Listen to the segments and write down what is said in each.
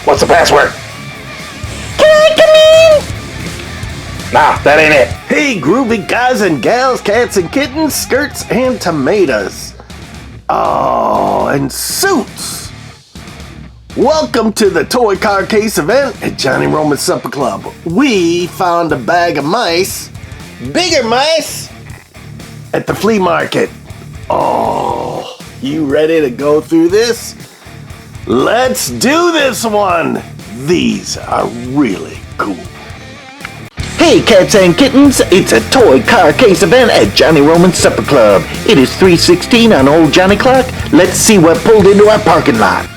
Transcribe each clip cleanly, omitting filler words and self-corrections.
What's the password? Can I come in? Nah, that ain't it. Hey, groovy guys and gals, cats and kittens, skirts and tomatoes. Oh, and suits. Welcome to the Toy Car Case event at Johnny Roman's Supper Club. We found a bag of mice, bigger mice, at the flea market. Oh, you ready to go through this? Let's do this one. These are really cool. Hey cats and kittens, it's a toy car case event at Johnny Roman's Supper Club. It is 3:16 on old Johnny clock. Let's see what pulled into our parking lot.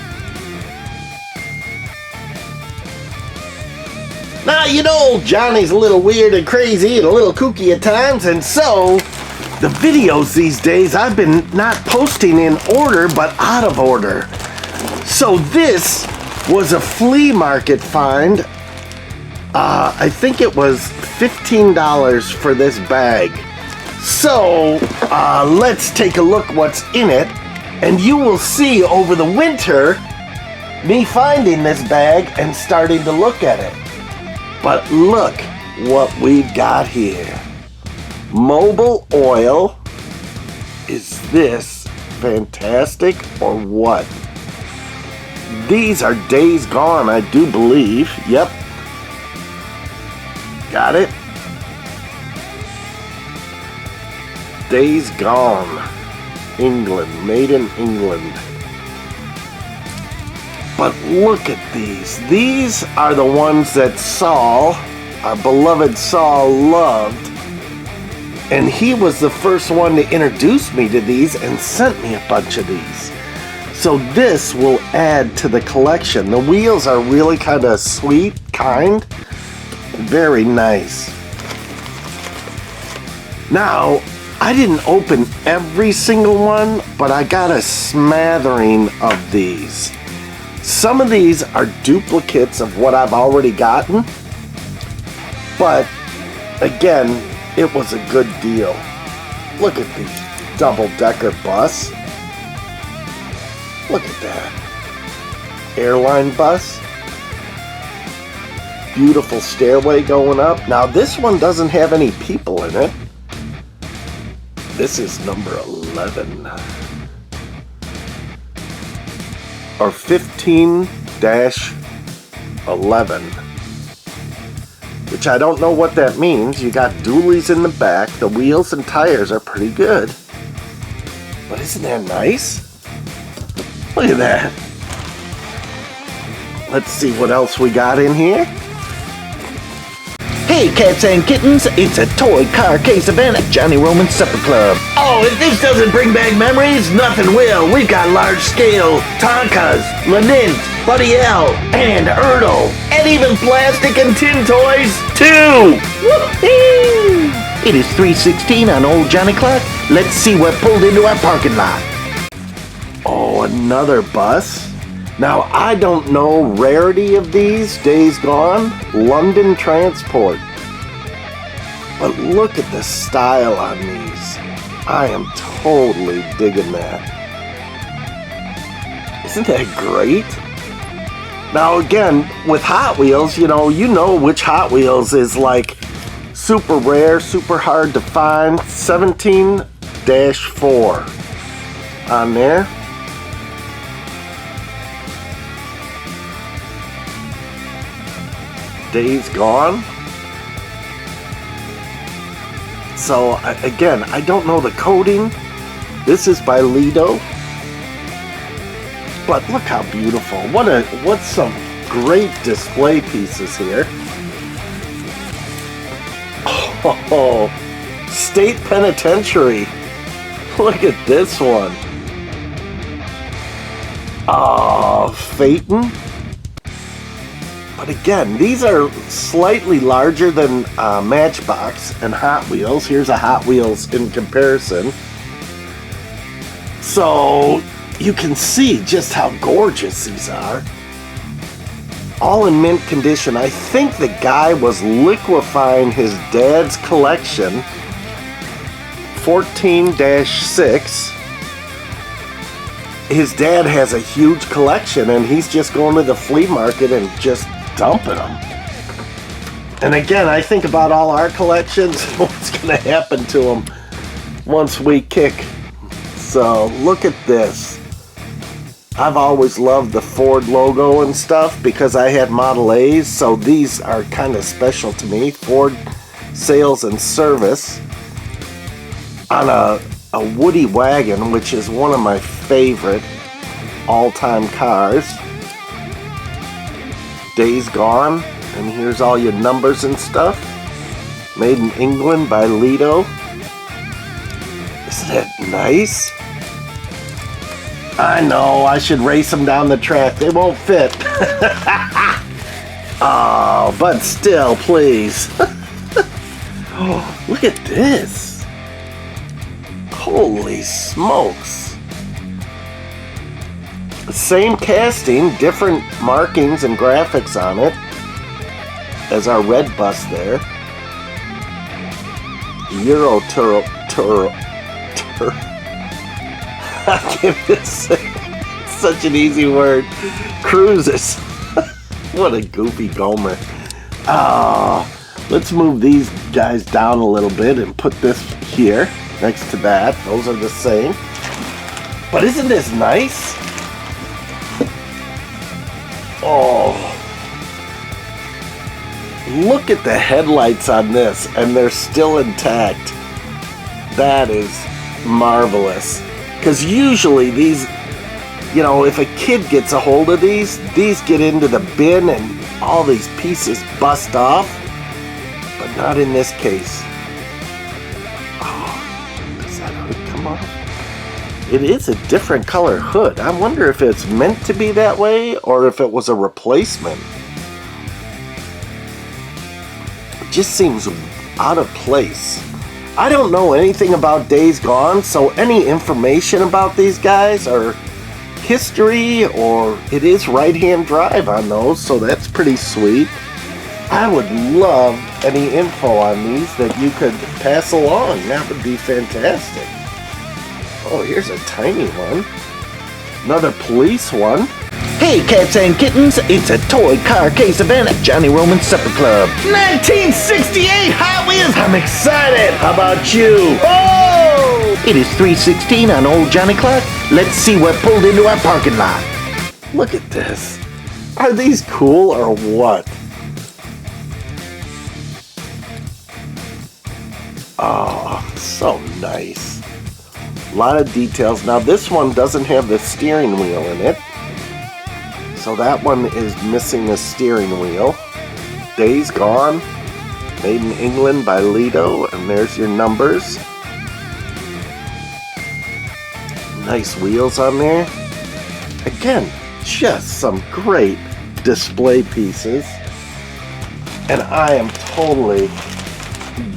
Now, you know, Johnny's a little weird and crazy and a little kooky at times, and so the videos these days I've been not posting in order but out of order. So this was a flea market find. I think it was $15 for this bag. So let's take a look what's in it, and you will see over the winter me finding this bag and starting to look at it. But look what we've got here. Mobile oil. Is this fantastic or what? These are Days Gone, I do believe. Yep. Got it? Days Gone. England. Made in England. But look at these. These are the ones that Saul, our beloved Saul, loved. And he was the first one to introduce me to these and sent me a bunch of these. So this will add to the collection. The wheels are really kind of sweet, kind. Very nice. Now, I didn't open every single one, but I got a smattering of these. Some of these are duplicates of what I've already gotten, but again, it was a good deal. Look at the double-decker bus. Look at that. Airline bus. Beautiful stairway going up. Now this one doesn't have any people in it. This is number 11. Or 15-11. Which I don't know what that means. You got dualies in the back. The wheels and tires are pretty good. But isn't that nice? Look at that. Let's see what else we got in here. Hey cats and kittens, it's a toy car case event at Johnny Roman's Supper Club. Oh, if this doesn't bring back memories, nothing will. We've got large-scale Tonkas, Lenins, Buddy L, and Ertl, and even plastic and tin toys, too! Woo-hoo! It is 3:16 on old Johnny clock. Let's see what pulled into our parking lot. Oh, another bus. Now, I don't know rarity of these, Days Gone, London Transport. But look at the style on these. I am totally digging that. Isn't that great? Now again, with Hot Wheels, you know which Hot Wheels is like super rare, super hard to find. 17-4 on there. Days Gone. So again, I don't know the coding. This is by Lido. But look how beautiful. What's some great display pieces here. Oh, State Penitentiary. Look at this one. Oh, Phaeton. But again, these are slightly larger than Matchbox and Hot Wheels. Here's a Hot Wheels in comparison. So you can see just how gorgeous these are. All in mint condition. I think the guy was liquefying his dad's collection. 14-6. his dad has a huge collection, and he's just going to the flea market and just dumping them. And again, I think about all our collections and what's going to happen to them once we kick. So look at this. I've always loved the Ford logo and stuff because I had Model A's, so these are kind of special to me. Ford sales and service on a Woody wagon, which is one of my favorite all-time cars. Days Gone, and here's all your numbers and stuff. Made in England by Lido. Isn't that nice? I know, I should race them down the track. They won't fit. Oh, but still, please. Oh, look at this. Holy smokes. Same casting, different markings and graphics on it as our red bus there. Euro Turl. I can't say it's such an easy word. Cruises. What a goofy gomer. Let's move these guys down a little bit and put this here next to that. Those are the same. But isn't this nice? Oh. Look at the headlights on this, and they're still intact. That is marvelous. Because usually these, you know, if a kid gets a hold of these get into the bin and all these pieces bust off. But not in this case. Oh, does that hood come off? It is a different color hood. I wonder if it's meant to be that way or if it was a replacement. It just seems out of place. I don't know anything about Days Gone, so any information about these guys or history, or it is right-hand drive on those, so that's pretty sweet. I would love any info on these that you could pass along. That would be fantastic. Oh, here's a tiny one. Another police one. Hey, cats and kittens, it's a toy car case event at Johnny Roman's Supper Club. 1968 Hot Wheels! I'm excited! How about you? Oh! It is 3:16 on Old Johnny Clock. Let's see what pulled into our parking lot. Look at this. Are these cool or what? Oh, so nice. A lot of details. Now this one doesn't have the steering wheel in it. So that one is missing the steering wheel. Days Gone. Made in England by Lido. And there's your numbers. Nice wheels on there. Again, just some great display pieces. And I am totally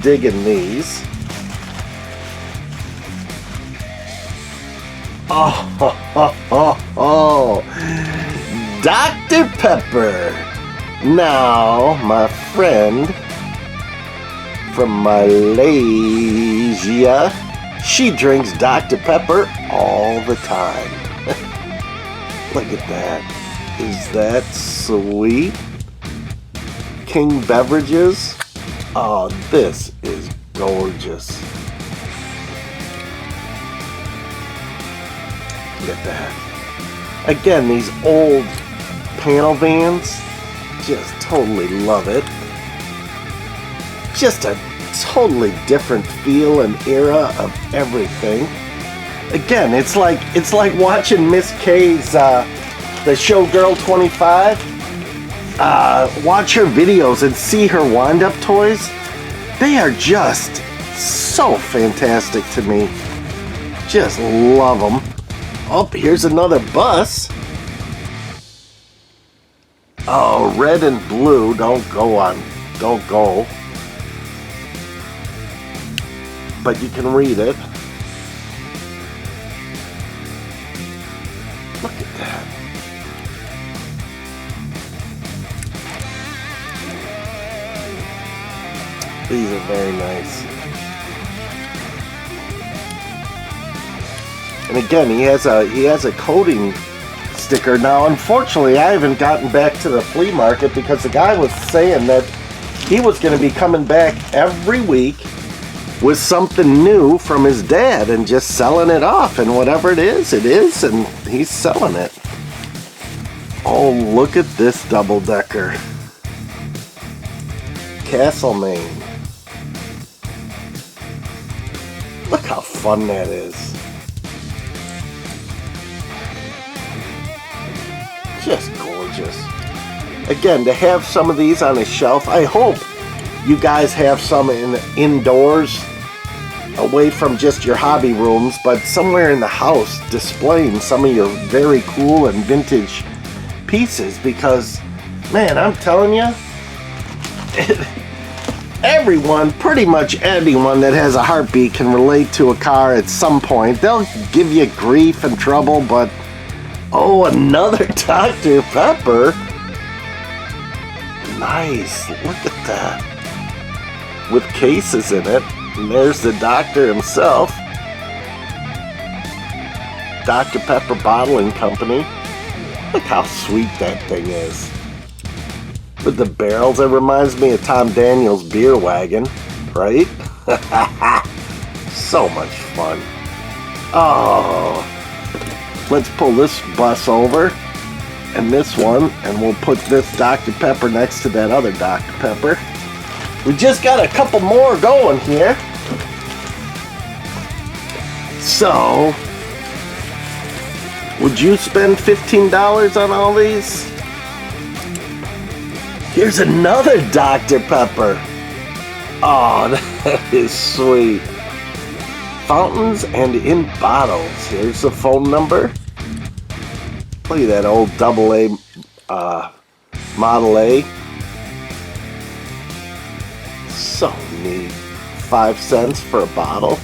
digging these. Oh. Dr. Pepper. Now, my friend from Malaysia, she drinks Dr. Pepper all the time. Look at that. Is that sweet? King Beverages. Oh, this is gorgeous. Look at that. Again, these old panel vans, just totally love it. Just a totally different feel and era of everything. Again, it's like watching Miss K's the Showgirl 25. Watch her videos and see her wind-up toys. They are just so fantastic to me. Just love them. Oh, here's another bus. Oh, red and blue. Don't go. But you can read it. Look at that. These are very nice. And again, he has a coating sticker. Now, unfortunately, I haven't gotten back to the flea market because the guy was saying that he was going to be coming back every week with something new from his dad and just selling it off. And whatever it is, and he's selling it. Oh, look at this double-decker. Castlemaine. Look how fun that is. Just gorgeous. Again, to have some of these on a shelf, I hope you guys have some indoors, away from just your hobby rooms, but somewhere in the house displaying some of your very cool and vintage pieces, because, man, I'm telling you, everyone, pretty much anyone that has a heartbeat can relate to a car at some point. They'll give you grief and trouble, but oh, another Dr. Pepper. Nice, look at that. With cases in it. And there's the doctor himself. Dr. Pepper Bottling Company. Look how sweet that thing is. With the barrels, it reminds me of Tom Daniel's beer wagon, right? So much fun. Oh. Let's pull this bus over and this one, and we'll put this Dr. Pepper next to that other Dr. Pepper. We just got a couple more going here. So, would you spend $15 on all these? Here's another Dr. Pepper. Oh, that is sweet. Fountains and in bottles. Here's the phone number. Look at that old AA Model A. So neat. 5 cents for a bottle.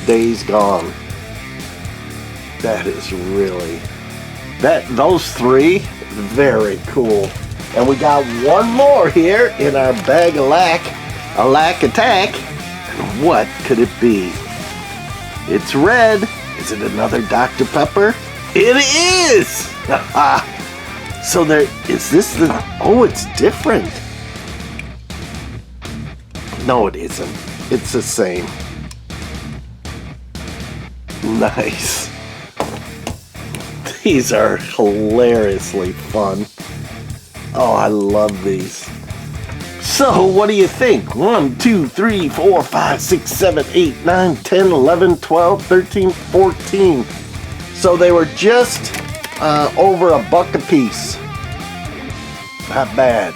Days gone. That is really... Those three, very cool. And we got one more here in our bag of a lack attack. And what could it be? It's red. Is it another Dr. Pepper? It is! So there, is this the, oh, it's different. No, it isn't. It's the same. Nice. These are hilariously fun. Oh, I love these. So, what do you think? 1, 2, 3, 4, 5, 6, 7, 8, 9, 10, 11, 12, 13, 14. So they were just over $1 a piece. Not bad.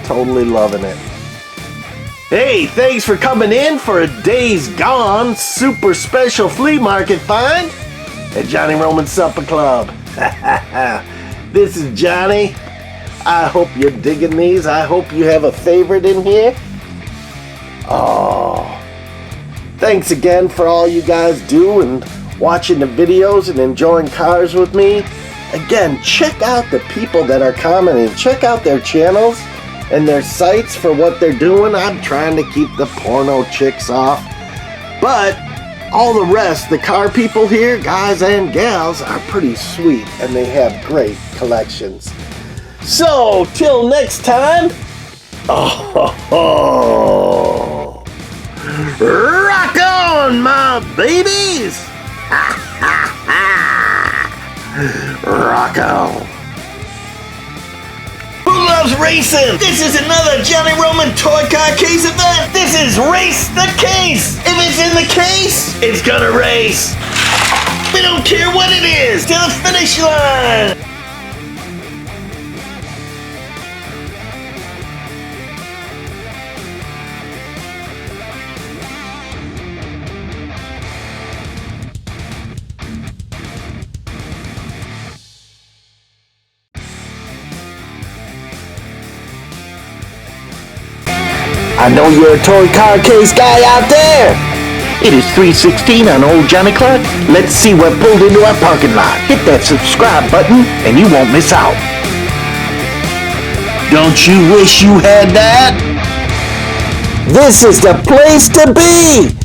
Totally loving it. Hey, thanks for coming in for a Days Gone super special flea market find at Johnny Roman's Supper Club. This is Johnny. I hope you're digging these. I hope you have a favorite in here. Oh, thanks again for all you guys do and watching the videos and enjoying cars with me. Again, check out the people that are commenting. Check out their channels and their sites for what they're doing. I'm trying to keep the porno chicks off. But all the rest, the car people here, guys and gals, are pretty sweet and they have great collections. So, till next time, oh, rock on, my babies! Rock on. Who loves racing? This is another Johnny Roman Toy Car Case event. This is Race the Case. If it's in the case, it's gonna race. We don't care what it is, to the finish line. I know you're a toy car case guy out there. It is 3:16 on Old Johnny Clock. Let's see what pulled into our parking lot. Hit that subscribe button and you won't miss out. Don't you wish you had that? This is the place to be.